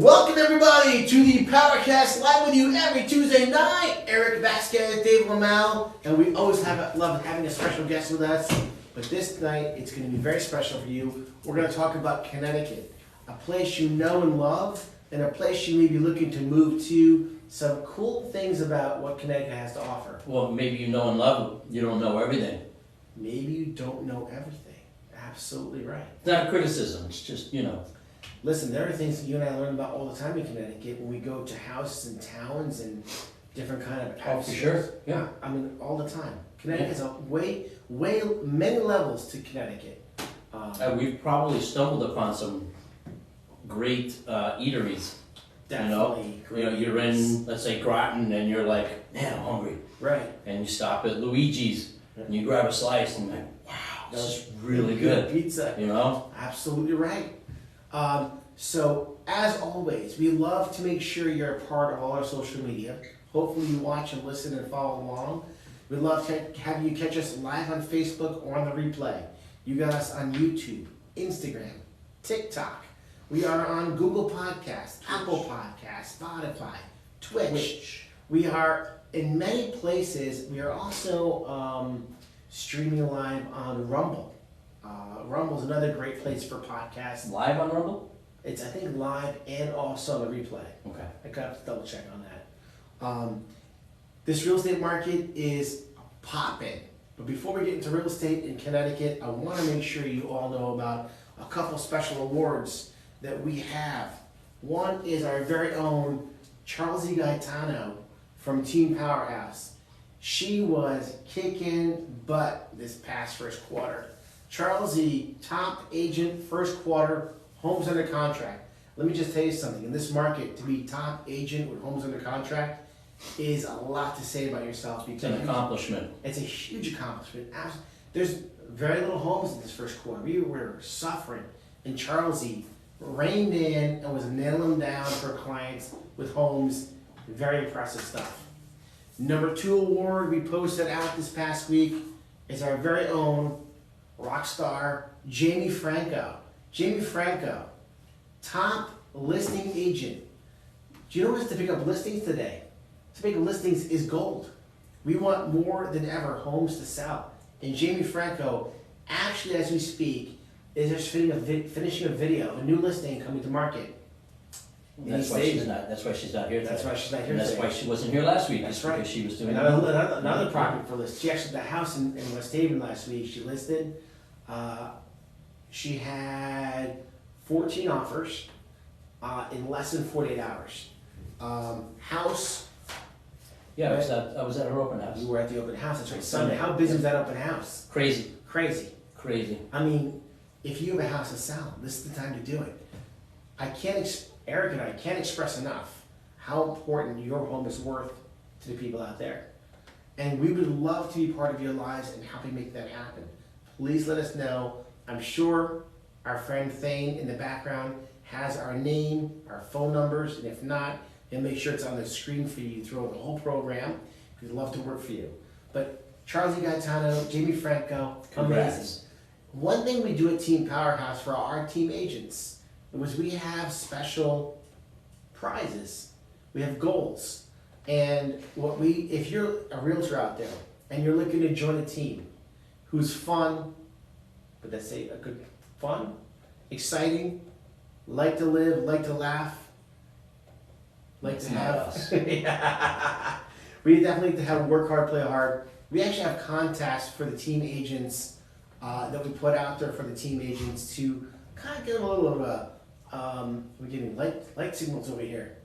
Welcome everybody to the POWERCAST, live with you every Tuesday night. Eric Vasquez, Dave Lamel, and we always love having a special guest with us. But this night, it's going to be very special for you. We're going to talk about Connecticut, a place you know and love, and a place you may be looking to move to. Some cool things about what Connecticut has to offer. Well, maybe you know and love it. You don't know everything. Maybe you don't know everything. Absolutely right. It's not a criticism. It's just, Listen, there are things that you and I learn about all the time in Connecticut when we go to houses and towns and different kind of Oh, for sure. Yeah. I mean, all the time. Connecticut has a many levels to Connecticut. We've probably stumbled upon some great eateries. Definitely. You're in, let's say, Groton, and you're like, man, I'm hungry. Right. And you stop at Luigi's, and you grab a slice, and you're like, wow, this is really good. Pizza. Absolutely right. So, as always, we love to make sure you're a part of all our social media. Hopefully you watch and listen and follow along. We'd love to have you catch us live on Facebook or on the replay. You got us on YouTube, Instagram, TikTok. We are on Google Podcasts, Apple Podcasts, Spotify, Twitch. We are in many places. We are also streaming live on Rumble. Rumble is another great place for podcasts. Live on Rumble? It's, I think, live and also on the replay. Okay. I got to double check on that. This real estate market is popping. But before we get into real estate in Connecticut, I want to make sure you all know about a couple special awards that we have. One is our very own Charles Gaetano from Team Powerhouse. She was kicking butt this past first quarter. Charles, top agent, first quarter, homes under contract. Let me just tell you something. In this market, to be top agent with homes under contract is a lot to say about yourself. It's an accomplishment. It's a huge accomplishment. There's very little homes in this first quarter. We were suffering, and Charles reined in and was nailing down for clients with homes. Very impressive stuff. Number 2 award we posted out this past week is our very own Rockstar, Jamie Franco. Jamie Franco, top listing agent. Do you know what to pick up listings today? To pick up listings is gold. We want more than ever homes to sell. And Jamie Franco, actually as we speak, is just finishing a video, a new listing coming to market. That's why she's not here today. That's why she's not here today. That's why she wasn't here last week. That's right. Because she was doing another property for list. She actually, the house in West Haven last week, she listed. She had 14 offers in less than 48 hours. House. Yeah, I was at her open house. You were at the open house, that's right. Sunday. How busy was that open house? Crazy. I mean, if you have a house to sell, this is the time to do it. Eric and I can't express enough how important your home is worth to the people out there. And we would love to be part of your lives and helping make that happen. Please let us know. I'm sure our friend Thane in the background has our name, our phone numbers, and if not, he'll make sure it's on the screen for you throughout the whole program. We'd love to work for you. But Charles Gaetano, Jamie Franco, amazing. One thing we do at Team Powerhouse for our team agents was we have special prizes. We have goals. And if you're a realtor out there and you're looking to join a team who's fun, but let's say a good fun, exciting, like to live, like to laugh, like to have. Yeah. We definitely like to have work hard, play hard. We actually have contests for the team agents that we put out there for the team agents to kind of get them a little of a, we're getting light signals over here.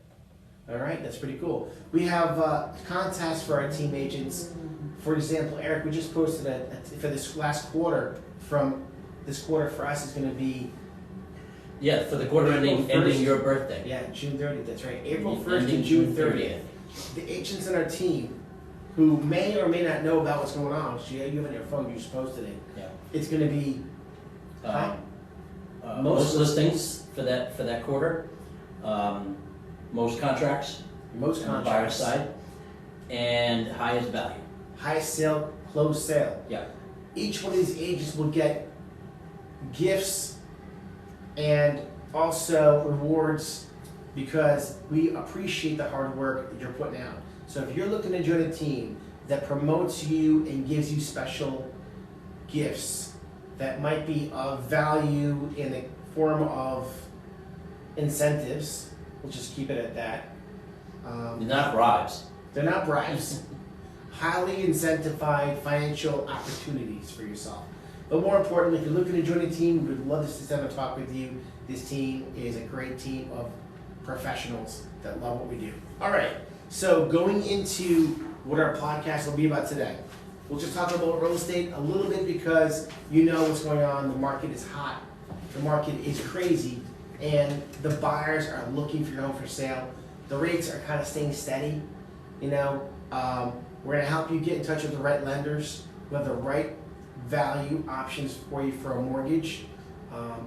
All right, that's pretty cool. We have contests for our team agents. For example, Eric, we just posted for this last quarter. From this quarter for us is going to be. Yeah, for the quarter ending your birthday. Yeah, June 30th. That's right. April 1st to June 30th. The agents in our team who may or may not know about what's going on. So you have it on your phone. You just posted it. Yeah. It's going to be. Most listings for that quarter, most contracts on the buyer side, and highest value. Highest sale, closed sale. Yeah. Each one of these agents will get gifts and also rewards because we appreciate the hard work that you're putting out. So if you're looking to join a team that promotes you and gives you special gifts that might be of value in the form of incentives, we'll just keep it at that. They're not bribes. They're not bribes. Highly incentivized financial opportunities for yourself. But more importantly, if you're looking to join a team, we would love to sit down and talk with you. This team is a great team of professionals that love what we do. All right, so going into what our podcast will be about today. We'll just talk about real estate a little bit because you know what's going on. The market is hot. The market is crazy. And the buyers are looking for your home for sale. The rates are kind of staying steady. You know, we're going to help you get in touch with the right lenders who have the right value options for you for a mortgage.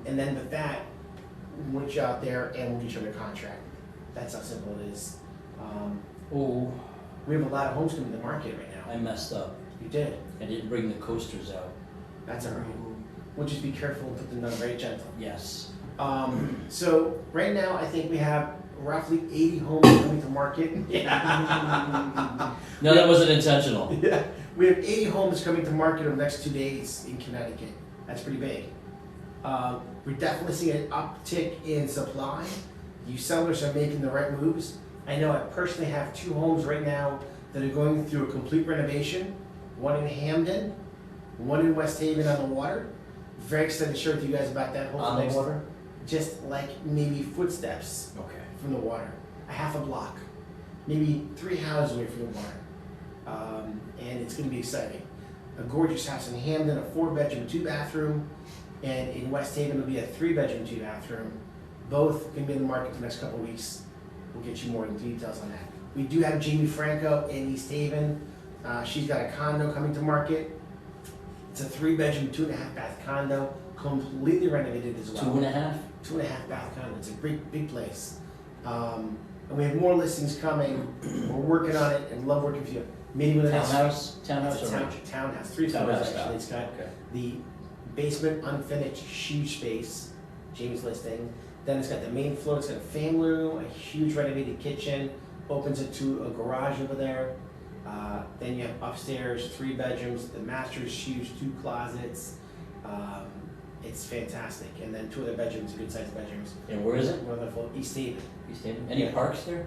And then with that, we'll get you out there and we'll get you under contract. That's how simple it is. We have a lot of homes coming to the market right now. I messed up. You did. I didn't bring the coasters out. That's all right. We'll just be careful and put them down very gentle. Yes. So right now, I think we have roughly 80 homes coming to market. No, that wasn't intentional. Yeah. We have 80 homes coming to market in the next 2 days in Connecticut. That's pretty big. We're definitely seeing an uptick in supply. You sellers are making the right moves. I know I personally have 2 homes right now that are going through a complete renovation. One in Hamden, one in West Haven on the water. Very excited to share with you guys about that. On the water? Just like maybe footsteps from the water. A half a block. Maybe 3 houses away from the water. And it's going to be exciting. A gorgeous house in Hamden, a 4-bedroom, 2-bathroom. And in West Haven, it'll be a 3-bedroom, 2-bathroom. Both going to be in the market for the next couple of weeks. We'll get you more details on that. We do have Jamie Franco in East Haven. She's got a condo coming to market. It's a 3-bedroom, 2.5-bath condo, completely renovated as well. 2.5? 2.5-bath condo. It's a big place. And we have more listings coming. We're working on it and love working with you. Meeting with Townhouse or ranch? Townhouse. 3 floors Townhouse actually. It's got the basement unfinished, huge space. Jamie's listing. Then it's got the main floor. It's got a family room, a huge renovated kitchen. Opens it to a garage over there. Then you have upstairs, 3 bedrooms. The master is huge, 2 closets. It's fantastic. And then 2 other bedrooms, good-sized bedrooms. And where is it? Wonderful. East Haven. East Haven. Any parks there?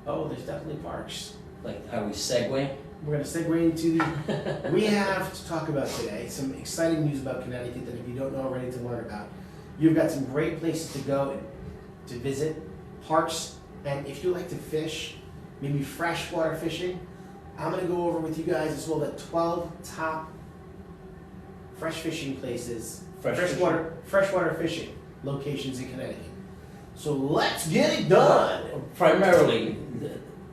Oh, there's definitely parks. Like how we segue? We're going to segue into the... We have to talk about today some exciting news about Connecticut that if you don't know already to learn about. You've got some great places to go and to visit, parks, and if you like to fish, maybe freshwater fishing, I'm going to go over with you guys as well the 12 top fresh fishing places, freshwater fishing locations in Connecticut. So let's get it done. Primarily,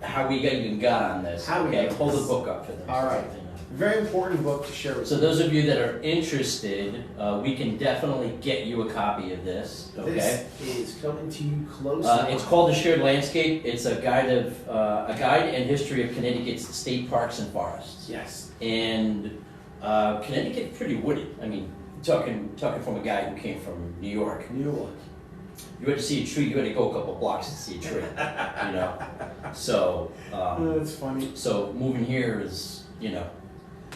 how we even got on this. How we got Hold this. the book up for them. All right. Very important book to share with you. So those of you that are interested, we can definitely get you a copy of this. Okay. This is coming to you close. It's called The Shared Landscape. It's a guide and history of Connecticut's state parks and forests. Yes. And Connecticut's pretty wooded. I mean, talking from a guy who came from New York. New York. You had to see a tree. You had to go a couple blocks to see a tree. You know. So. That's funny. So moving here is, you know.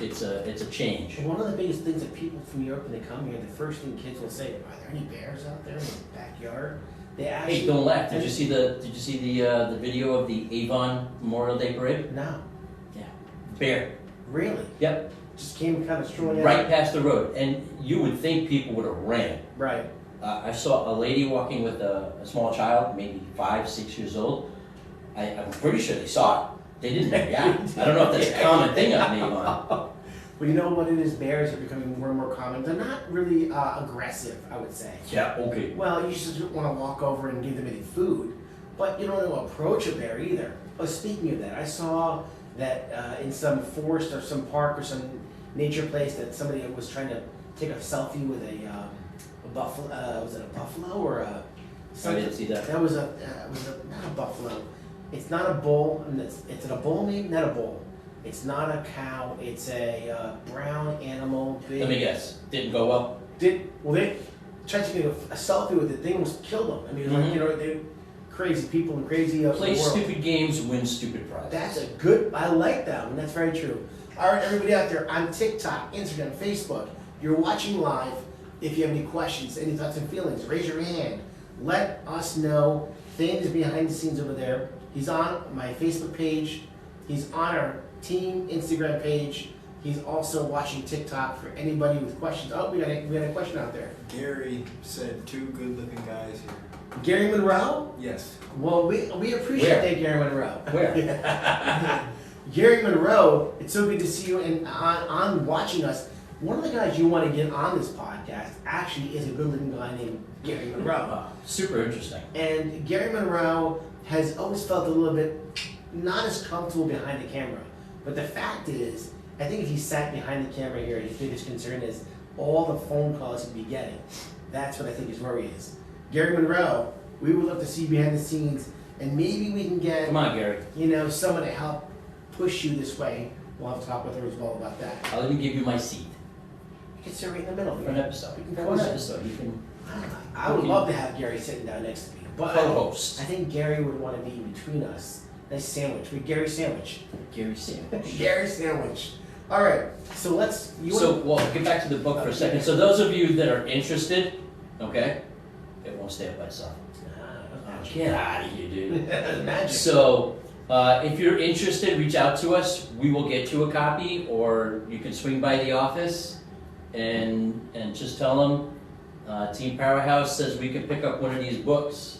It's a change. One of the biggest things that people from New York, when they come here, the first thing kids will say, "Are there any bears out there in the backyard?" They actually. Hey, don't laugh. Did you see the video of the Avon Memorial Day Parade? No. Yeah. Bear. Really? Yep. Just came kind of strolling Right out. past the road, and you would think people would have ran. Right. I saw a lady walking with a small child, maybe 5, 6 years old. I'm pretty sure they saw it. They didn't react. I don't know if that's a common thing on Avon. Well, you know what it is? Bears are becoming more and more common. They're not really aggressive, I would say. Yeah, okay. Well, you just want to walk over and give them any food, but you don't want to approach a bear either. But speaking of that, I saw that in some forest or some park or some nature place that somebody was trying to take a selfie with a buffalo. Was it a buffalo or a? I didn't see that. That was not a buffalo. It's not a bull, and it's a bull maybe? Not a bull. It's not a cow, it's a brown animal. Big. Let me guess. Didn't go well? They tried to get a selfie with it, thing almost killed them. I mean, like, you know, they crazy people and crazy of the Play world. stupid games, win stupid prizes. That's a good, I like that one. That's very true. All right, everybody out there on TikTok, Instagram, Facebook, you're watching live. If you have any questions, any thoughts and feelings, raise your hand. Let us know. Thane is behind the scenes over there. He's on my Facebook page. He's on our team Instagram page. He's also watching TikTok for anybody with questions. Oh, we got a question out there. Gary said 2 good-looking guys here. Gary Monroe? Yes. Well, we appreciate Where? that, Gary Monroe. Where? Gary Monroe, it's so good to see you and on watching us. One of the guys you want to get on this podcast actually is a good-looking guy named Gary Monroe. Super interesting. And Gary Monroe has always felt a little bit not as comfortable behind the camera. But the fact is, I think if he sat behind the camera here, his biggest concern is all the phone calls he'd be getting. That's what I think his worry is. Gary Monroe, we would love to see you behind the scenes, and maybe we can get, Come on, Gary. someone to help push you this way. We'll have to talk with her as well about that. I'll even give you my seat You can sit right in the middle. for an episode. We can For go one ahead. episode, you can I would love to have Gary sitting down next to me, but co-host. I think Gary would want to be between us. Nice sandwich. We Gary sandwich. Gary sandwich. Gary sandwich. All right. So let's. Well, get back to the book for a second. So those of you that are interested, okay, it won't stay up by itself. Get out of here, dude. Magic. So, if you're interested, reach out to us. We will get you a copy, or you can swing by the office and just tell them Team Powerhouse says we can pick up one of these books.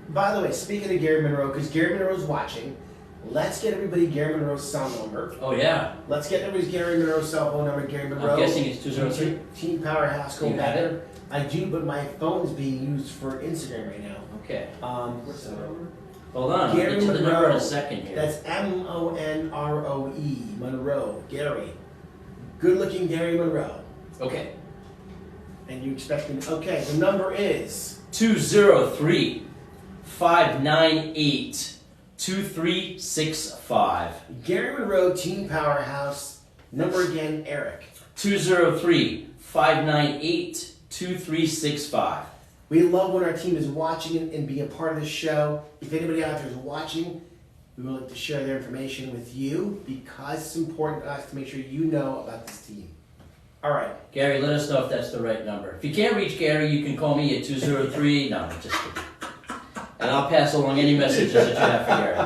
By the way, speaking of Gary Monroe, because Gary Monroe's watching, let's get everybody Gary Monroe's cell number. Oh yeah. Let's get everybody's Gary Monroe's cell phone number. Gary Monroe. I'm guessing it's 203. Team Powerhouse. Go You back have there. I do, but my phone is being used for Instagram right now. Okay. So Hold on. I'll Gary get to the number Monroe. in a second here. that's Monroe. Monroe. Gary. Good looking Gary Monroe. Okay. And you expect me. Okay, the number is 203-598-2365. Gary Monroe, Team Powerhouse. Number again, Eric. 203-598-2365. We love when our team is watching and being a part of the show. If anybody out there is watching, we would like to share their information with you because it's important to us to make sure you know about this team. All right. Gary, let us know if that's the right number. If you can't reach Gary, you can call me at 203. No, I'm just kidding. And I'll pass along any messages that you have for Gary.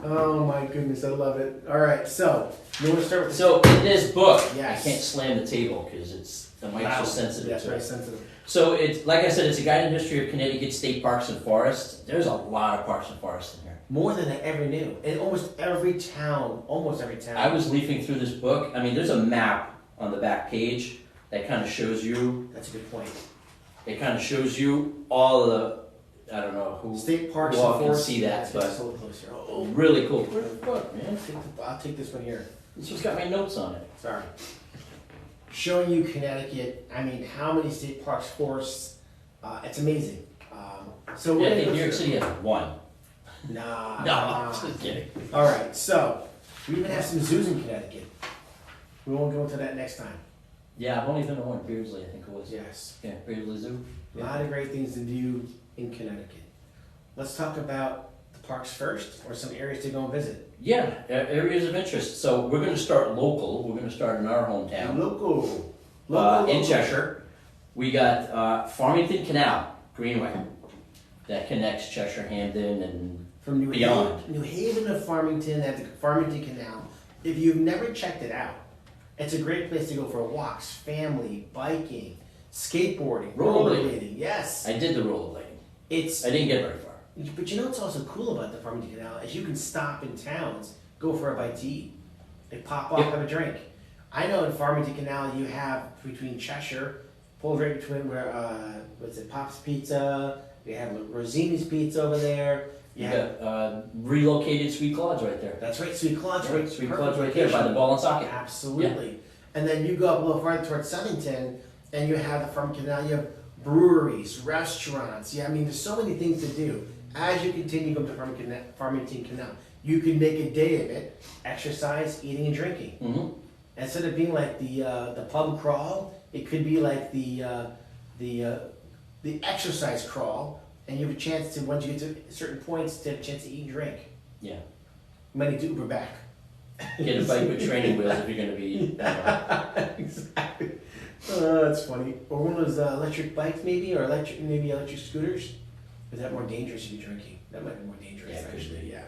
Oh my goodness, I love it. All right, so you want to start with So in this book, Yes. I can't slam the table because the mic's so sensitive. That's to very it. sensitive. So it's like I said, it's a guided history of Connecticut state parks and forests. There's a lot of parks and forests in here. More than I ever knew. In almost every town. I was leafing through this book. I mean, there's a map on the back page that kind of shows you. That's a good point. It kind of shows you all of the. I don't know who. State parks who all and can forests. see that, That's but so closer. Oh, really cool. Where's the book, man? I'll take this one here. It's just got my notes on it. Sorry. Showing you Connecticut. I mean, how many state parks, forests? It's amazing. So Yeah, we're I gonna think go New York through- City has one. Nah. No, nah. just kidding. All right. So we even have some zoos in Connecticut. We won't go into that next time. Yeah, I've only been to one, Beardsley, I think it was. Yes. Yeah, Beardsley Zoo. A lot of great things to do in Connecticut. Let's talk about the parks first, or some areas to go and visit. Yeah, areas of interest. So we're going to start local. We're going to start in our hometown. Local. In Cheshire, we got Farmington Canal Greenway that connects Cheshire, Hamden, and From beyond. New Haven to Farmington at the Farmington Canal. If you've never checked it out, it's a great place to go for walks, family, biking, skateboarding, rollerblading. Yes. I did the rollerblading. It's I didn't get very far. But you know what's also cool about the Farmington Canal is you can stop in towns, go for a bite to eat. They pop off, Yep. have a drink. I know in Farmington Canal you have between Cheshire, pulls right between where what's it, Pop's Pizza. You have Rosini's Pizza over there. You got relocated Sweet Claude's right there. That's right, Sweet Claude's Yeah, right. Sweet perfect Claude's right there by the location. ball and socket. Absolutely. And then you go up a little farther towards Southington, and you have the Farmington Canal. You have breweries, restaurants. Yeah, I mean, there's so many things to do. As you continue to go to Farmington Canal, you can make a day of it, exercise, eating, and drinking. Mm-hmm. Instead of being like the pub crawl, it could be like the exercise crawl, and you have a chance to, once you get to certain points, to have a chance to eat and drink. Yeah. You might need to Uber back. Get a bike with training wheels if you're gonna be. Exactly. That's funny. Or one of those electric bikes, maybe, or electric scooters. Is that more dangerous if you're drinking? That might be more dangerous, Yeah, could actually. be. Yeah.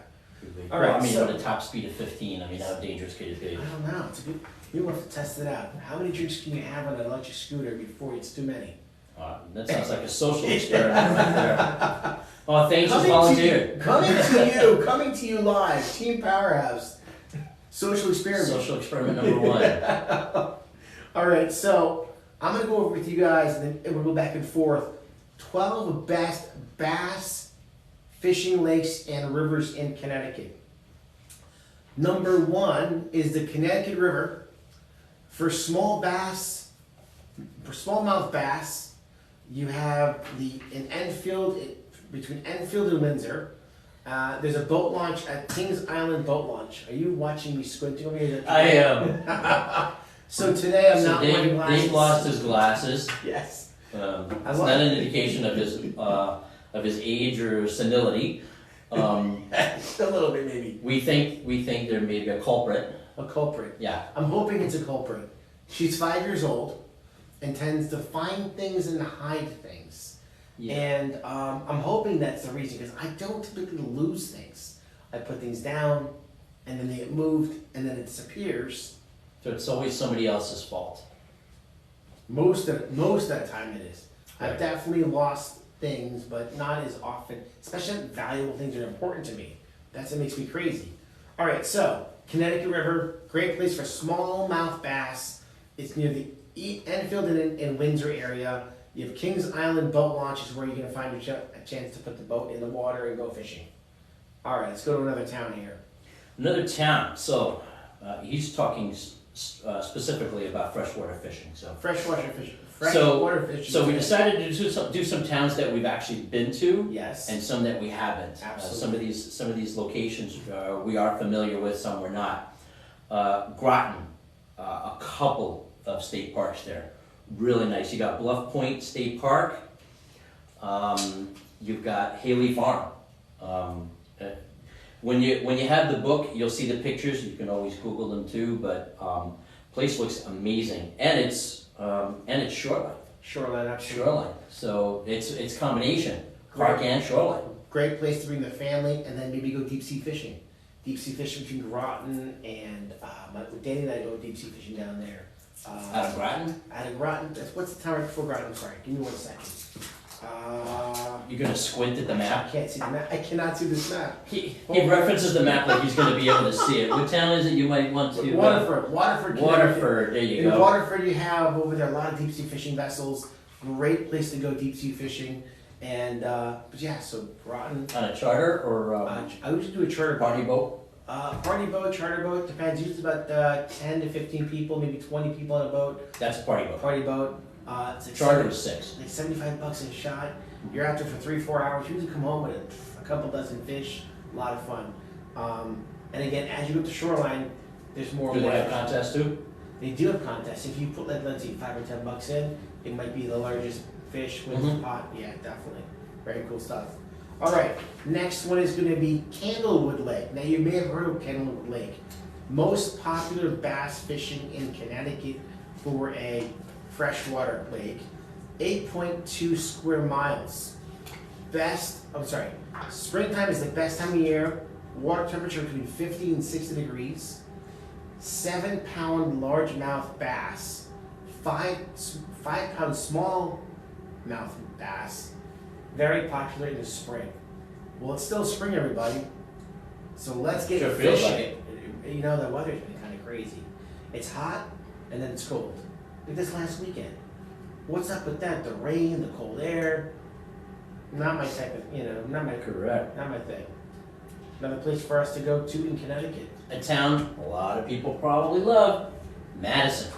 All All right, I mean, so- with a top speed of 15, I mean, how dangerous could it be? I don't know. It's a good. You want to test it out. How many drinks can you have on an electric scooter before it's too many? That sounds like a social experiment right there. Oh, thanks for volunteering. Coming to you live, Team Powerhouse. Social experiment. Social experiment number 1. All right, so I'm gonna go over with you guys, and then we'll go back and forth. 12 best bass fishing lakes and rivers in Connecticut. Number 1 is the Connecticut River. For smallmouth bass, you have in Enfield, between Enfield and Windsor. There's a boat launch at Kings Island Boat Launch. Are you watching me squinting over here? I am. So today I'm So not wearing glasses. Dave lost his glasses. Yes. It's not an indication of his age or senility. A little bit maybe. We think there may be a culprit. A culprit. Yeah. I'm hoping it's a culprit. She's 5 years old and tends to find things and hide things. Yeah. And I'm hoping that's the reason, because I don't typically lose things. I put things down, and then they get moved, and then it disappears. So it's always somebody else's fault. Most of the time it is. Right. I've definitely lost things, but not as often, especially valuable things that are important to me. That's what makes me crazy. All right, so Connecticut River, great place for smallmouth bass. It's near the Enfield and Windsor area. You have Kings Island Boat Launch is where you're going to find a chance to put the boat in the water and go fishing. All right, let's go to another town here. Another town. So he's talking specifically about freshwater fishing. So Freshwater fishing. So we decided to do some towns that we've actually been to. Yes. And some that we haven't. Absolutely. Some of these locations we are familiar with, some we're not. Groton, a couple of state parks there. Really nice. You got Bluff Point State Park. You've got Haley Farm. When you have the book, you'll see the pictures. You can always Google them too. But place looks amazing, and it's shoreline. Shoreline, absolutely. Shoreline. So it's combination park and shoreline. Great place to bring the family, and then maybe go deep sea fishing. Deep sea fishing between Groton and Danny and I go deep sea fishing down there. Out of Groton? Out of Groton. What's the town right before Groton? I'm sorry. Give me 1 second. You're gonna squint at the I map. can't see the map. I cannot see this map. He references the map like he's gonna be able to see it. What town is it you might want to? Waterford. Waterford. Waterford. There you In go. Waterford, you have over there a lot of deep sea fishing vessels. Great place to go deep sea fishing. And but yeah, so Groton. On a charter or I usually do a charter boat. party boat? Party boat, charter boat, depends. Usually about 10 to 15 people, maybe 20 people on a boat. That's a party boat. Party boat. It's like Charter was 6. like $75 a shot. You're out there for 3-4 hours. You usually come home with a couple dozen fish. A lot of fun. And again, as you go to the shoreline, there's more. Do they have fish. contests too? They do have contests. If you put like let's say $5 or $10 in, it might be the largest fish wins the pot. Yeah, definitely. Very cool stuff. All right, next one is going to be Candlewood Lake. Now you may have heard of Candlewood Lake. Most popular bass fishing in Connecticut for a freshwater lake. 8.2 square miles. Springtime is the best time of year. Water temperature between 50 and 60 degrees. 7-pound largemouth bass. 5-pound smallmouth bass. Very popular in the spring. Well, it's still spring, everybody. So let's get Sure feels fishing. like it. You know, the weather's been kind of crazy. It's hot and then it's cold. Like this last weekend. What's up with that? The rain, the cold air. Not my type of, not my thing. Another place for us to go to in Connecticut. A town a lot of people probably love, Madison.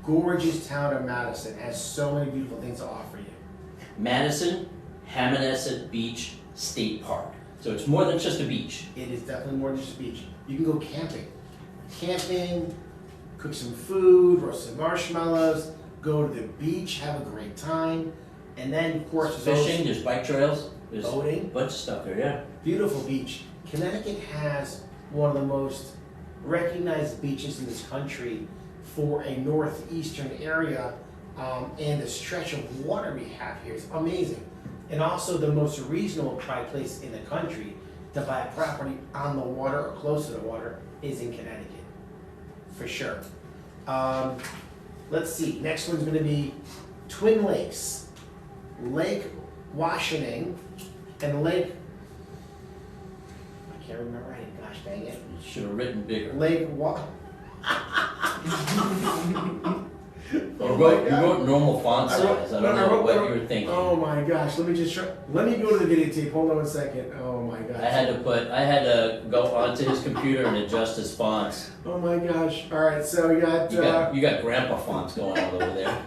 Gorgeous town of Madison has so many beautiful things to offer you. Madison, Hammonasset Beach State Park. So it's more than just a beach. It is definitely more than just a beach. You can go camping. Cook some food, roast some marshmallows, go to the beach, have a great time, and then of course Fishing, there's bike trails. There's boating. a bunch of stuff there, yeah. Beautiful beach. Connecticut has one of the most recognized beaches in this country for a northeastern area, and the stretch of water we have here is amazing. And also the most reasonable place in the country to buy a property on the water or close to the water is in Connecticut, for sure. Let's see, next one's gonna be Twin Lakes, Lake Washington and Lake, I can't remember right, gosh dang it. You should have written bigger. Lake You wrote normal font size. I don't know what you were thinking. Oh my gosh, let me go to the videotape, hold on 1 second. Oh my gosh. I had to go onto his computer and adjust his fonts. Oh my gosh, alright, so we got, You got grandpa fonts going on over there.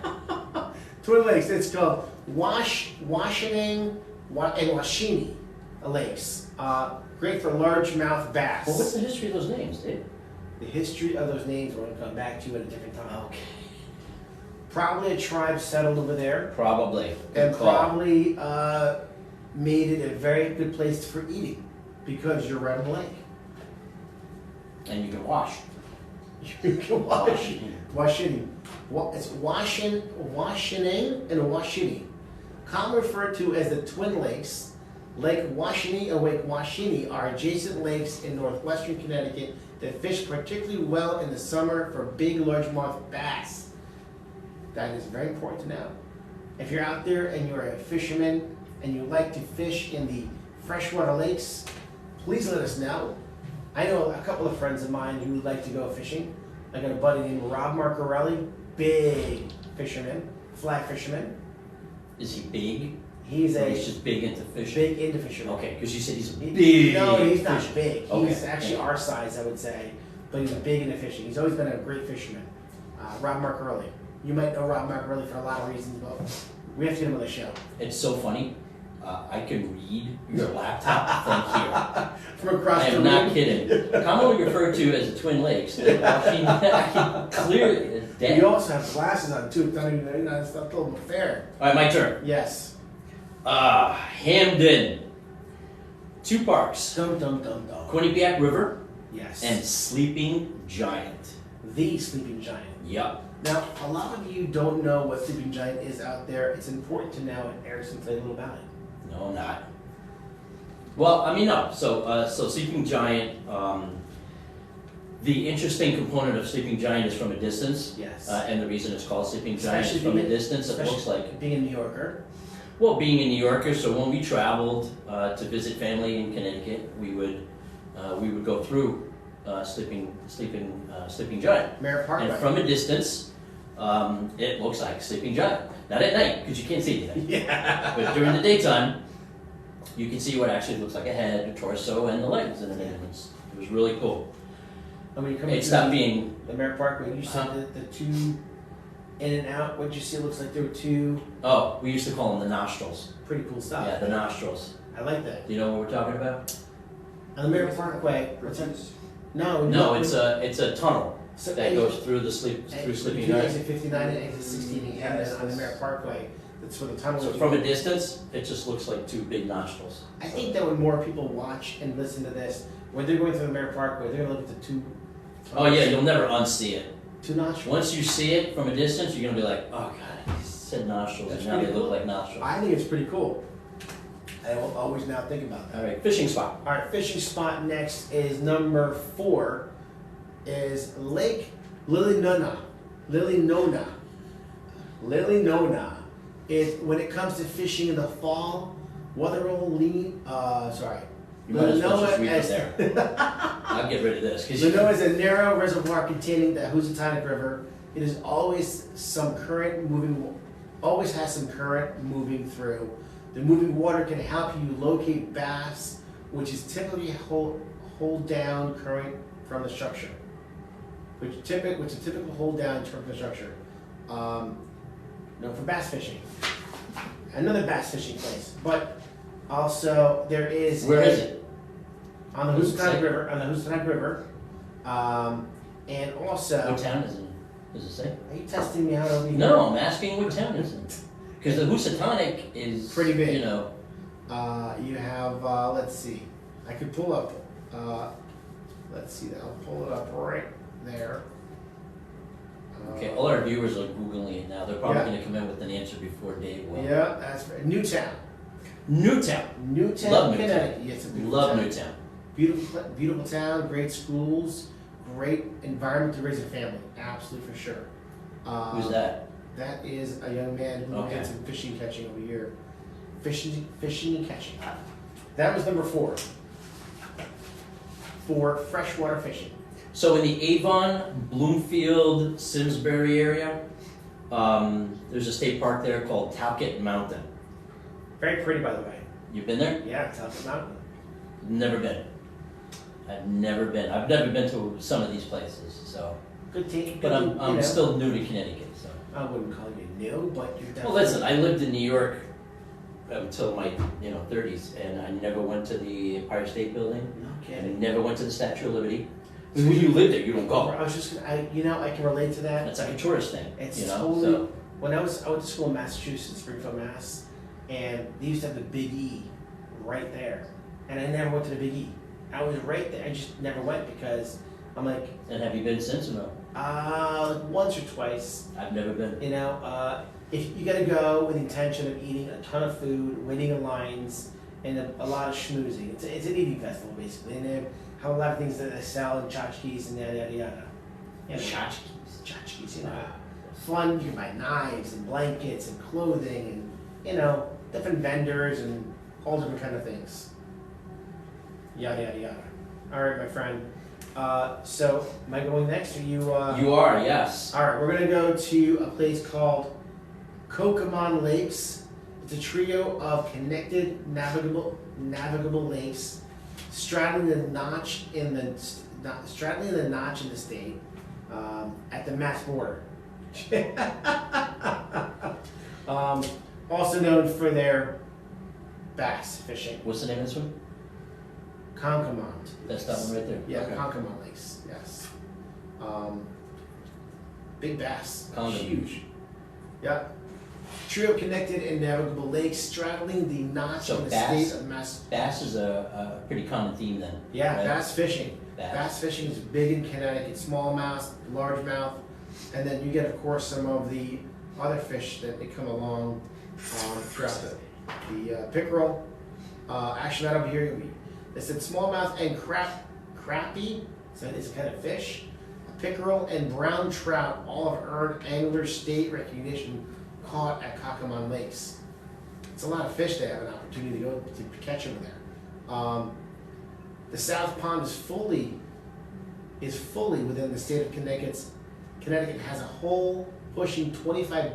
Twin Lakes, it's called Washington and Washini Lakes. Great for largemouth bass. Well, what's the history of those names, Dave? The history of those names we're going to come back to at a different time. Okay. Probably a tribe settled over there. Probably. And Good call. probably made it a very good place for eating because you're right on the lake. And you can wash. You can wash. Washini. It's Washington and Washini. Commonly referred to as the Twin Lakes, Lake Washini and Lake Washini are adjacent lakes in northwestern Connecticut that fish particularly well in the summer for big largemouth bass. That is very important to know. If you're out there and you're a fisherman and you like to fish in the freshwater lakes, please let us know. I know a couple of friends of mine who like to go fishing. I got a buddy named Rob Marcarelli, big fisherman, fly fisherman. Is he big? He's just big into fishing. Big into fisherman. Okay, because you said he's a big. No, he's not fisher. big. Okay. He's actually our size, I would say, but he's big into fishing. He's always been a great fisherman. Rob Marcarelli. You might know Rob Marcarelli for a lot of reasons, but we have to get him on the show. It's so funny. I can read your laptop from here. From across I the am room. not kidding. Commonly referred to as the Twin Lakes. I can clearly, it's dead. You also have glasses on too. Don't even, it's not a little fair. All right, my turn. Yes. Hamden. 2 parks. Dum dum dum dum. Quinnipiac River Yes. and Sleeping Giant. The Sleeping Giant. Yup. Now, a lot of you don't know what Sleeping Giant is out there. It's important to know, and Eric's going to tell you a little about it. No, I'm not. Well, I mean, no. So Sleeping Giant, the interesting component of Sleeping Giant is from a distance. Yes. And the reason it's called Sleeping Giant is Especially from a being- distance. It looks like, Being a New Yorker. well, being a New Yorker, so when we traveled to visit family in Connecticut, we would go through Sleeping Giant. Merritt Parkway. And from a distance, it looks like Sleeping Giant. Not at night, because you can't see anything. Yeah. But during the daytime, you can see what actually looks like a head, a torso, and the legs. And it was really cool. And when you come It into stopped being. the Merritt Parkway, you see the two in and out. What you see looks like there were two Oh, we used to call them the nostrils. pretty cool stuff. Yeah, the nostrils. I like that. Do you know what we're talking about? On the Merritt Parkway, Bridges. No, it's a tunnel so that goes through the Sleeping between Giant. exit 59 and exit 16 in Camden on the Merritt Parkway. That's where the tunnel So is. from a distance, it just looks like 2 big nostrils. I think that when more people watch and listen to this, when they're going through the Merritt Parkway, they're going to look at the two. Oh yeah, you'll never unsee it. Two nostrils. Once you see it from a distance, you're gonna be like, oh god, he said nostrils, That's and now they pretty look cool. like nostrils. I think it's pretty cool. I will always now think about that. All right, fishing spot. All right, fishing spot next is number 4, is Lake Lilinona. Is when it comes to fishing in the fall, Wetherell sorry. You might as well just read as- it there. I'll get rid of this. 'Cause Linoa is a narrow reservoir containing the Housatonic River. It is always has some current moving through. The moving water can help you locate bass, which is typically hold down current from the structure. Which a typical hold down from the structure. For bass fishing. Another bass fishing place, but also there is. Where is it? On the Does it Housatonic say? River. On the Housatonic River. And also. What town is it? Does it say? Are you testing me out over here? No, I'm asking what town is it? Because the Housatonic is Pretty big. You have, let's see, I could pull up, let's see, I'll pull it up right there. Okay, all our viewers are Googling it now. They're probably Yeah. gonna come in with an answer before Dave will. Yeah, that's right. Newtown. Newtown. Newtown, Love Connecticut. Yes, it's a beautiful Love town. Newtown. Beautiful town, great schools, great environment to raise a family. Absolutely, for sure. Who's that? That is a young man who Okay. did some fishing catching over here. Fishing and catching. That was number 4. For freshwater fishing. So in the Avon, Bloomfield, Simsbury area, there's a state park there called Talcott Mountain. Very pretty, by the way. You've been there? Yeah, Talcott Mountain. Never been. I've never been. I've never been to some of these places, so. Good take. But I'm still new to Connecticut, so. I wouldn't call you new, but you're definitely. Well, listen, I lived in New York until my 30s, and I never went to the Empire State Building. No I kidding. never went to the Statue of Liberty. When you live there, you don't go. I was just gonna, I can relate to that. That's like a tourist thing, It's you know. totally. So When I went to school in Massachusetts, Springfield, Mass, and they used to have the Big E right there, and I never went to the Big E. I was right there. I just never went because I'm like, and have you been since or no? like once or twice. I've never been. You know, if you gotta go with the intention of eating a ton of food, waiting in lines, and a lot of schmoozing. It's an eating festival basically, and they have a lot of things that they sell and tchotchkes and yada yada yada. You know, tchotchkes, you know. Fun. You can buy knives and blankets and clothing and different vendors and all different kind of things. Yada yada yada. All right, my friend. So am I going next, or you? You are, yes. All right, we're gonna go to a place called Kokomon Lakes. It's a trio of connected navigable lakes, straddling the notch in the state at the Mass border. Also known for their bass fishing. What's the name of this one? Concommon. That's that one right there. Yeah, Okay. Concommon Lakes. Yes. Big bass. Concommon. Huge. Yeah. Trio of connected and navigable lakes straddling the notch So in the bass- state of Mass. Bass is a pretty common theme then. Yeah, right? bass fishing. Bass. Bass fishing is big in Connecticut. Smallmouth, largemouth, and then you get, of course, some of the other fish that come along throughout the pickerel. Actually, that over here, they said smallmouth and crappie. So it's a kind of fish. Pickerel and brown trout all have earned angler state recognition caught at Concommon Lakes. It's a lot of fish they have an opportunity to go to catch over there. The South Pond is fully within the state of Connecticut. Connecticut has a hole pushing 25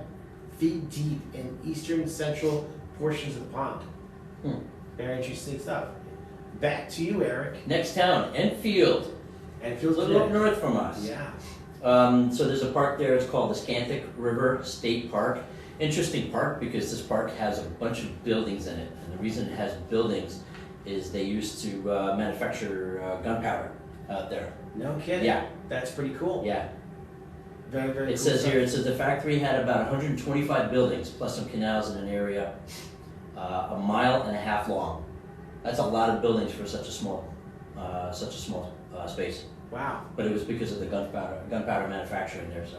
feet deep in eastern central portions of the pond. Very interesting stuff. Back to you, Eric. Next town, Enfield. And A feels little up good. north from us. Yeah. So there's a park there, it's called the Scantic River State Park. Interesting park because this park has a bunch of buildings in it. And the reason it has buildings is they used to manufacture gunpowder out there. No kidding. Yeah. That's pretty cool. Yeah. Very, very It cool says stuff. here, it says the factory had about 125 buildings, plus some canals in an area a mile and a half long. That's a lot of buildings for such a small space. Wow. But it was because of the gunpowder manufacturing there, so.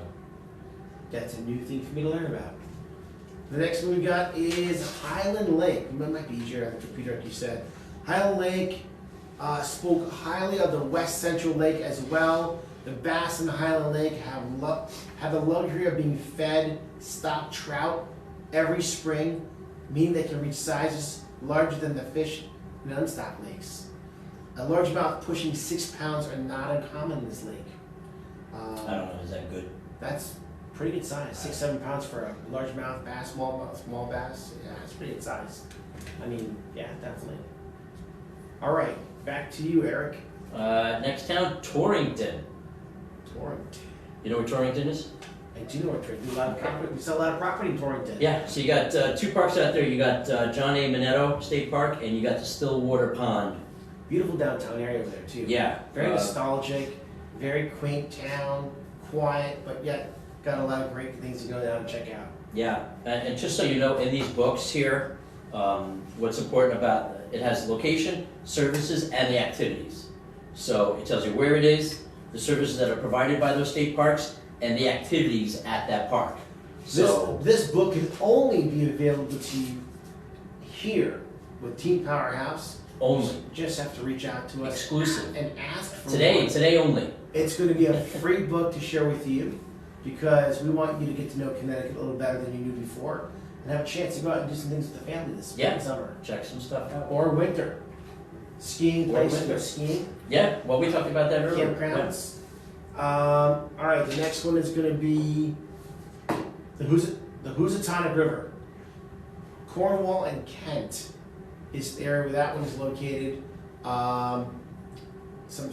That's a new thing for me to learn about. The next one we got is Highland Lake. It might be easier on the computer, like you said. Highland Lake spoke highly of the West Central Lake as well. The bass in the Highland Lake have the luxury of being fed stock trout every spring, meaning they can reach sizes larger than the fish in unstocked lakes. A largemouth pushing 6 pounds are not uncommon in this lake. I don't know, is that good? That's pretty good size. 6-7 pounds for a largemouth bass, small bass. Yeah, it's pretty good size. I mean, yeah, definitely. All right, back to you, Eric. Next town, Torrington. Torrington. You know where Torrington is? I do know what we do a lot of property. We sell a lot of property in Torrington. Yeah, so you got 2 parks out there. You got John A. Minetto State Park, and you got the Stillwater Pond. Beautiful downtown area over there too. Yeah. Very nostalgic, very quaint town, quiet, but yet got a lot of great things to go down and check out. Yeah, and just so you know, in these books here, What's important about it has location, services, and the activities. So it tells you where it is, the services that are provided by those state parks, and the activities at that park. So This book can only be available to you here with Team Powerhouse. only You just have to reach out to us exclusive and ask for today. more. Today only. It's going to be a free book to share with you because we want you to get to know Connecticut a little better than you knew before and have a chance to go out and do some things with the family this spring, Yeah. summer, Check some stuff out. or winter. Skiing, Or places to go winter. skiing, Yeah. Well, we talked about that earlier. campgrounds. All right, the next one is going to be the Housatonic River. Cornwall and Kent is the area where that one is located. Some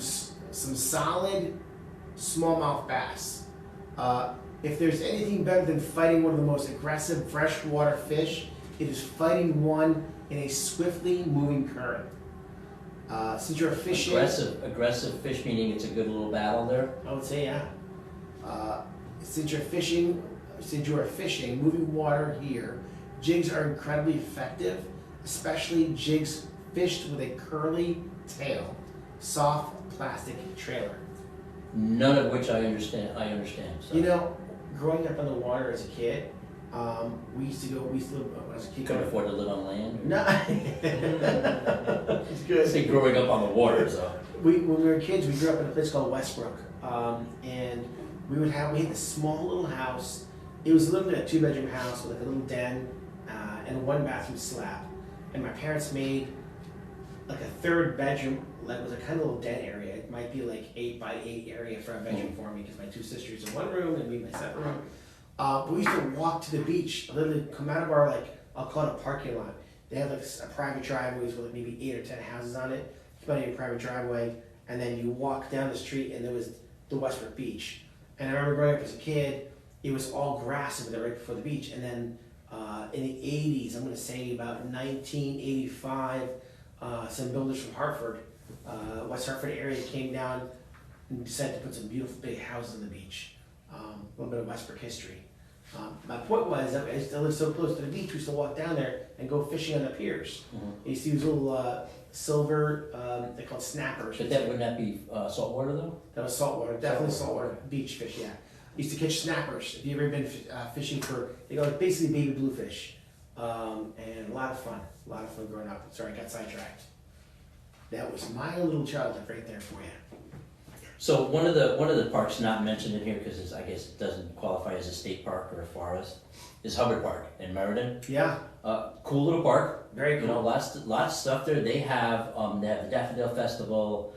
solid smallmouth bass. If there's anything better than fighting one of the most aggressive freshwater fish, it is fighting one in a swiftly moving current. Since you're fishing, Aggressive fish, meaning it's a good little battle there. I would say yeah. Since you are fishing, moving water here, jigs are incredibly effective, especially jigs fished with a curly tail, soft plastic trailer. None of which I understand. So. You know, growing up on the water as a kid, we used to live as a kid. Couldn't afford to live on land. No. It's good. Say growing up on the water, so. When we were kids, we grew up in a place called Westbrook, and we had this small little house. It was literally a 2-bedroom house with like a little den and a 1-bathroom slab. And my parents made like a 3rd bedroom, like it was a kind of little den area. It might be like 8 by 8 area for a bedroom for me because my 2 sisters in one room and me in my separate room. But we used to walk to the beach, literally come out of our I'll call it a parking lot. They have like a private driveway with like maybe 8 or 10 houses on it. Come out of your private driveway, and then you walk down the street, and there was the Westbrook Beach. And I remember growing up as a kid, it was all grass over there right before the beach. And then in the 80s, I'm going to say about 1985, some builders from Hartford, West Hartford area, came down and decided to put some beautiful big houses on the beach. A little bit of Westbrook history. My point was that I used to live so close to the beach, we used to walk down there and go fishing on the piers. Mm-hmm. You used to use little silver, they're called snappers. But wouldn't that be saltwater though? That was saltwater, definitely saltwater. Beach fish, yeah. Used to catch snappers. If you ever been fishing for, they go like basically baby bluefish. And a lot of fun growing up. Sorry, I got sidetracked. That was my little childhood right there for you. So one of the parks not mentioned in here because I guess it doesn't qualify as a state park or a forest is Hubbard Park in Meriden. Yeah. Cool little park. Very cool. You know, lots of stuff there. They have the Daffodil Festival.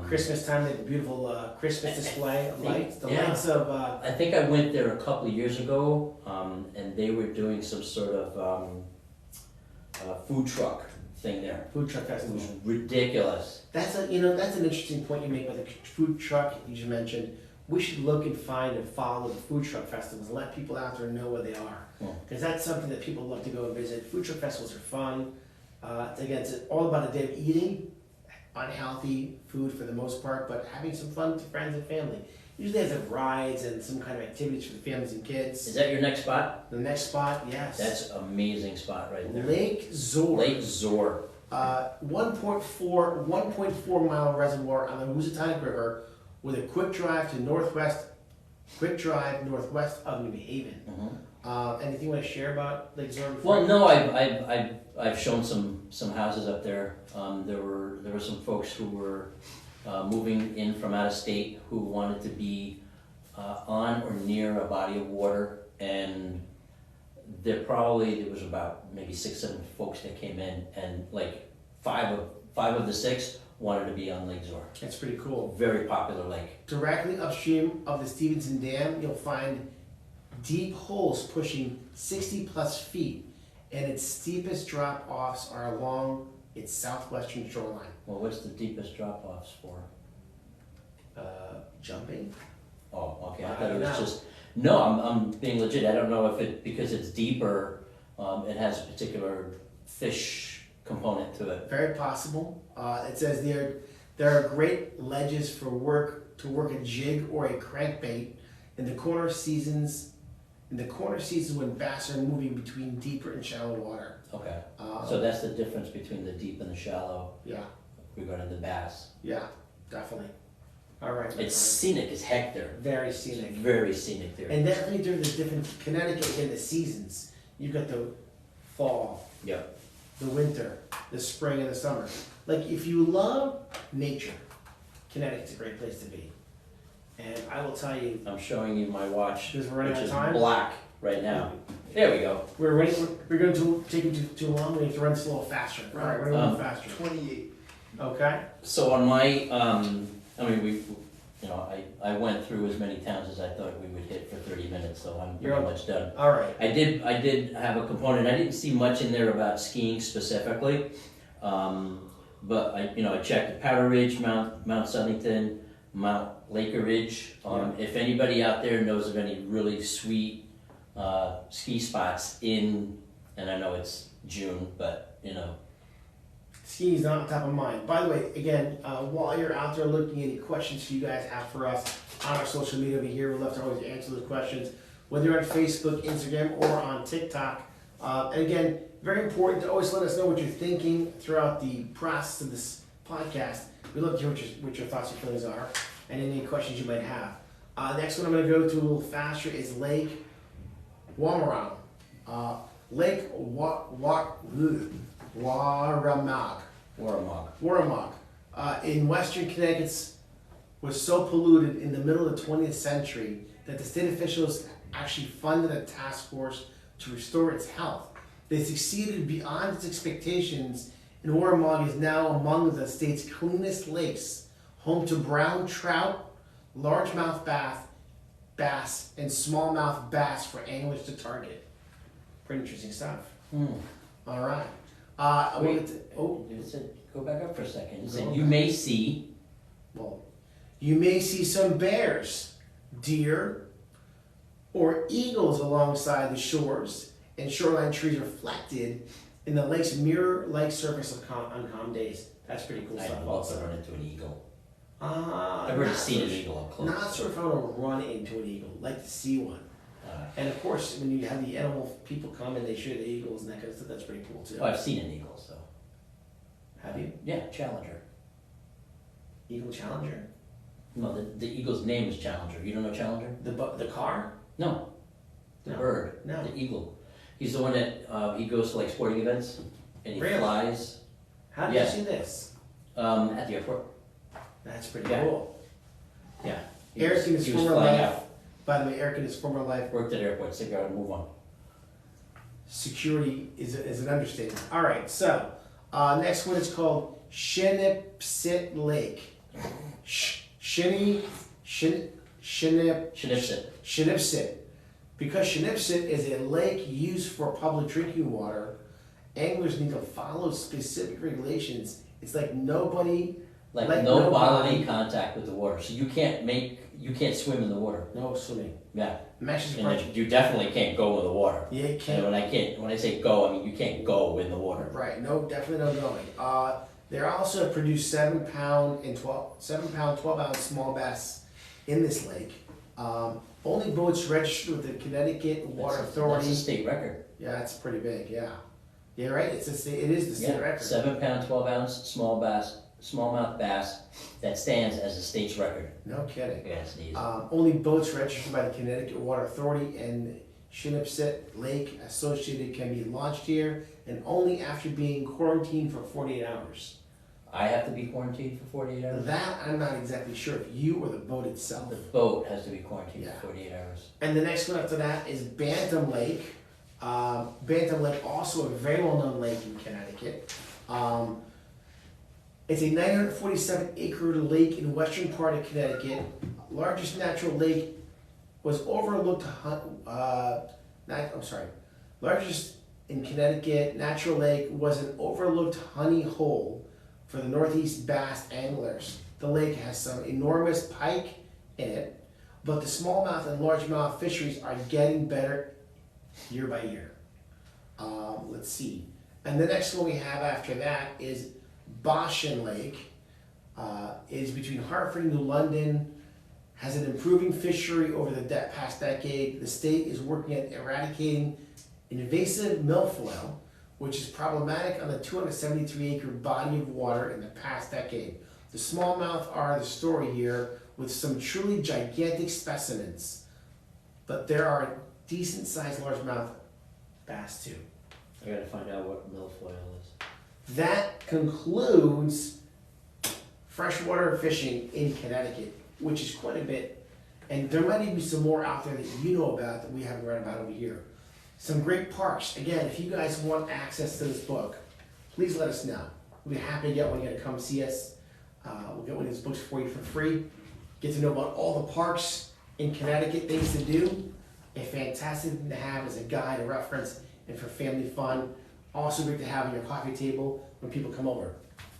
Christmas time, they have a beautiful Christmas display of lights. The Yeah. lights of I think I went there a couple of years ago, and they were doing some sort of food truck thing there. food truck It festival. was ridiculous. That's an interesting point you make about the food truck you just mentioned. We should look and find and follow the food truck festivals and let people out there know where they are. Because that's something that people love to go and visit. Food truck festivals are fun. Again, it's all about a day of eating unhealthy food for the most part, but having some fun with friends and family. Usually there's rides and some kind of activities for the families and kids. Is that your next spot? The next spot, yes. That's an amazing spot right there. Lake Zor. Lake Zor. 1.4 mile reservoir on the Housatonic River with a quick drive northwest of New Haven. Mm-hmm. Anything you want to share about Lake Zor? Well, no, I've shown some houses up there. There were some folks who were moving in from out of state who wanted to be on or near a body of water, and there was about maybe 6-7 folks that came in, and like five of the 6 wanted to be on Lake Zor. That's pretty cool. Very popular lake. Directly upstream of the Stevenson Dam, you'll find deep holes pushing 60 plus feet, and its steepest drop-offs are along its southwestern shoreline. Well, what's the deepest drop-offs for? Jumping? Oh, okay. I I thought it don't was know. just. No, I'm being legit. I don't know if because it's deeper, it has a particular fish component to it. Very possible. It says there are great ledges to work a jig or a crankbait in the corner seasons and the corner seas is when bass are moving between deeper and shallow water. Okay, so that's the difference between the deep and the shallow Yeah, regarding the bass. yeah, definitely. All right. my It's friend. scenic as heck there. Very It's scenic. very scenic there. And definitely during the different, Connecticut, again, the seasons. You've got the fall, Yep. the winter, the spring, and the summer. Like, if you love nature, Connecticut's a great place to be. And I will tell you, I'm showing you my watch, Because we're running which out is of time? black right now. There we go. we're going to take you too long, we have to run this a little faster. All right, we're going a little faster. 28. Okay? So on my, I mean, I went through as many towns as I thought we would hit for 30 minutes, so I'm You're pretty on- much done. All right. I did have a component. I didn't see much in there about skiing specifically, but I checked Powder Ridge, Mount Southington, Mount Laker Ridge. If anybody out there knows of any really sweet ski spots and I know it's June, but Skiing is not on top of mind. By the way, again, while you're out there looking, any questions you guys have for us on our social media over here, we'd love to always answer those questions, whether you're on Facebook, Instagram, or on TikTok. And again, very important to always let us know what you're thinking throughout the process of this podcast. We'd love to hear what your thoughts and feelings are, and any questions you might have. Next one I'm going to go to a little faster is Lake Wamarang. Lake Warramog in western Connecticut was so polluted in the middle of the 20th century that the state officials actually funded a task force to restore its health. They succeeded beyond its expectations, and Warramog is now among the state's cleanest lakes, home to brown trout, largemouth bass, and smallmouth bass for anglers to target. Pretty interesting stuff. All right. It said, go back up for a second. It said, you may see. Well, you may see some bears, deer, or eagles alongside the shores, and shoreline trees reflected in the lake's mirror-like surface on calm days. That's pretty cool I'd stuff. love to run into an eagle. I've I've already seen an eagle up close. Not sure if I want to run into an eagle. Like to see one. And of course, when you have the animal people come and they show the eagles and that kind of stuff, that's pretty cool too. Oh, I've seen an eagle, so. Have you? Yeah, Challenger. Eagle Challenger? No, the eagle's name is Challenger. You don't know Challenger? The car? No. The No. bird. No. The eagle. He's the one that, he goes to like sporting events and he Really? flies. How did Yeah. you see this? At the airport. That's pretty Yeah. cool. Yeah. Eric in his he was former flying life, out. by the way, Eric in his former life, Worked at airports. They gotta move on. security is an understatement. All right, so next one is called Shinipsit Lake. Shinipsit. Shinipsit. Because Shinipsit is a lake used for public drinking water, anglers need to follow specific regulations. It's like nobody. Like Like no no bodily body. contact with the water. So you can't swim in the water. No swimming. Yeah. I'm actually And surprised. you definitely can't go in the water. Yeah, you And can't. when I say go, I mean you can't go in the water. Right, no, definitely no going. They also produce 7 pound, 12-ounce small bass in this lake. Only boats registered with the Connecticut Water Authority. That's a state record. Yeah, it's pretty big. Yeah, yeah, right. It is the state record. 7 pound, 12-ounce smallmouth bass that stands as a state's record. No kidding. Yeah, it's neat. Only boats registered by the Connecticut Water Authority and Shinipsit Lake Associated can be launched here, and only after being quarantined for 48 hours. I have to be quarantined for 48 hours? That I'm not exactly sure if you or the boat itself. The boat has to be quarantined Yeah. for 48 hours. And the next one after that is Bantam Lake. Bantam Lake, also a very well-known lake in Connecticut. It's a 947-acre lake in western part of Connecticut. Largest natural lake was overlooked. Largest in Connecticut natural lake was an overlooked honey hole for the northeast bass anglers. The lake has some enormous pike in it, but the smallmouth and largemouth fisheries are getting better year by year. Let's see. And the next one we have after that is Boston Lake. Is between Hartford and New London. has an improving fishery over the past decade. The state is working at eradicating invasive milfoil, which is problematic on the 273-acre body of water in the past decade. The smallmouth are the story here, with some truly gigantic specimens, but there are decent-sized largemouth bass too. I gotta find out what milfoil is. That concludes freshwater fishing in Connecticut, which is quite a bit. And there might even be some more out there that you know about that we haven't read about over here. Some great parks. Again, if you guys want access to this book, please let us know. We'll be happy to get one. You gotta come see us. We'll get one of these books for you for free. Get to know about all the parks in Connecticut, things to do. A fantastic thing to have as a guide, a reference, and for family fun. Also great to have on your coffee table when people come over.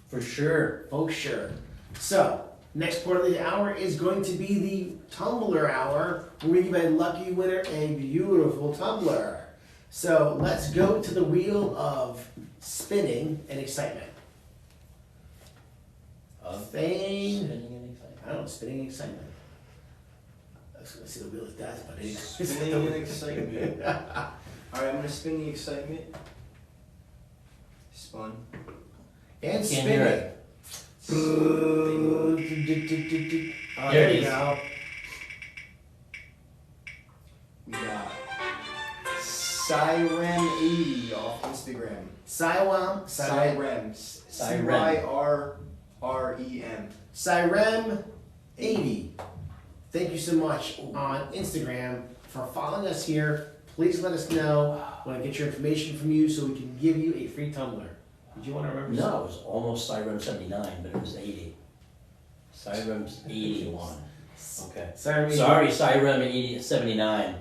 For sure. Oh, sure. So, next part of the hour is going to be the tumbler hour. We're going to give a lucky winner a beautiful tumbler. So, let's go to the wheel of spinning and excitement. Spinning and excitement. I don't know, spinning and excitement. I was going to see the wheel of death, but it's Spinning and excitement. Alright, I'm gonna spin the excitement. Spun. And Can't spinning. hear it. Oh, there you go. We got Cyrem80 off Instagram. Cyrem. Cyrem. Cyrem 80. Thank you so much on Instagram for following us here. Please let us know. We want to get your information from you so we can give you a free tumbler. Did you want to remember? No, it was almost Cyrem 79, but it was 80. Cyrem's 81. Okay. Cyrem 80. Sorry, Cyrem 80, 79.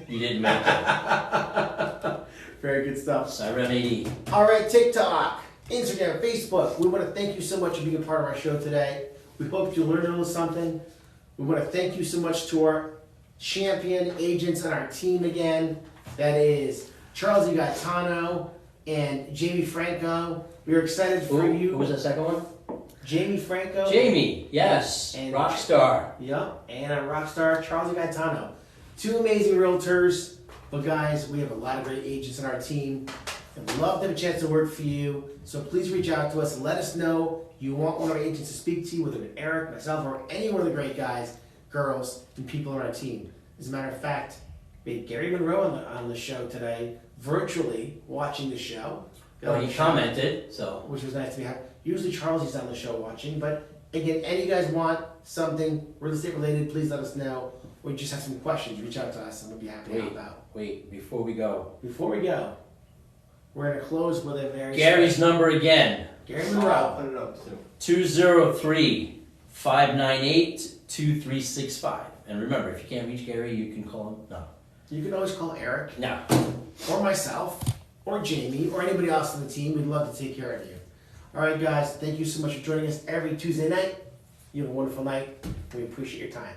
You didn't make it. Very good stuff. Cyrem 80. All right, TikTok, Instagram, Facebook. We want to thank you so much for being a part of our show today. We hope you learned a little something. We want to thank you so much to our champion agents on our team again. That is Charles Gaetano and Jamie Franco. We are excited for you. Who was the second one? Jamie Franco. Jamie, yes. And Rockstar. Yep, and a Rockstar, Charles Gaetano. Two amazing realtors. But guys, we have a lot of great agents on our team. And we'd love to have a chance to work for you. So please reach out to us and let us know you want one of our agents to speak to you, whether it's Eric, myself, or any one of the great guys, girls, and people on our team. As a matter of fact, we had Gary Monroe on the show today, virtually watching the show. Well, he commented, so. Which was nice to be happy. Usually Charles is on the show watching, but again, any of you guys want something real estate related, please let us know. Or you just have some questions, reach out to us and we'll be happy to help out. Wait, before we go. Before we go, we're going to close with a very... Gary's number again. Gary I'll Monroe. put it up too. 203-598-2365. And remember, if you can't reach Gary, you can call him. No. You can always call Eric, No. or myself, or Jamie, or anybody else on the team. We'd love to take care of you. All right, guys, thank you so much for joining us every Tuesday night. You have a wonderful night. We appreciate your time.